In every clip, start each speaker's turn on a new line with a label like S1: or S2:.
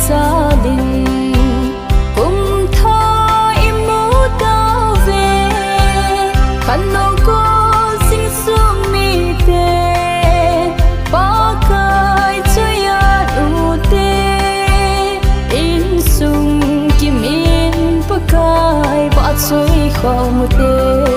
S1: xa đình cùng thôi mũ tao về khăn nâu cô sinh xuống mi tê ba cái chơi à đủ tê in sung kim in ba cái ba chơi không tê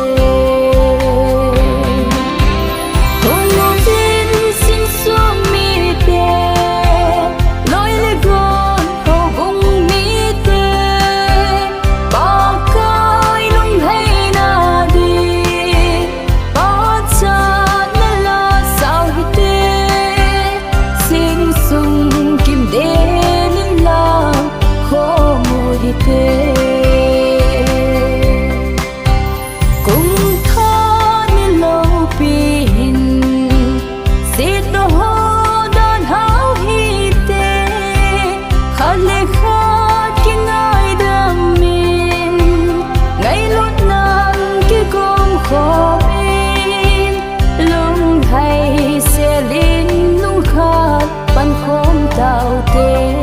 S1: tao tê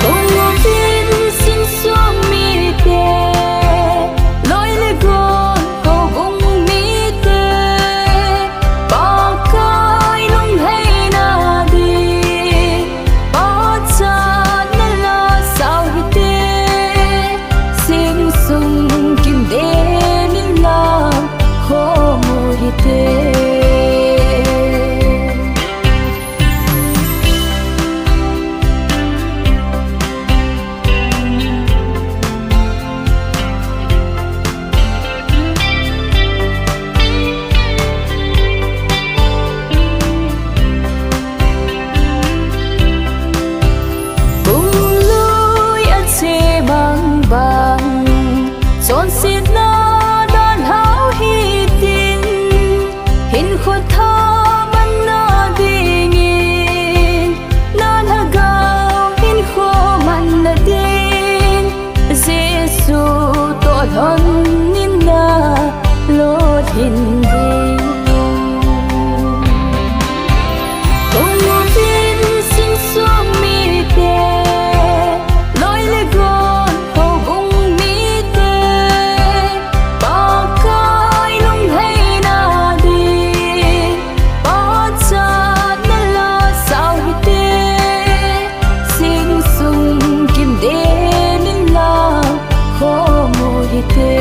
S1: cùng một tin xin xuống mi tê lối lê gòn cầu vùng mi tê ba cái lung hay na đi ba cha na la sao hi tê xin sung kim đê nín la khô mùi hi tê chọn xin na đàn háo hi tin hin khuất tha ban na đi nghìn na na gao hin khô man na tin Giêsu tội thân nín na lối hin đi cùng một tin xin xuống mi tê lối lê gòn hầu vùng mi tê ba cái lung hay na đi ba cha na la sao hi tê xin sung kim đê nín la khô mùi hi tê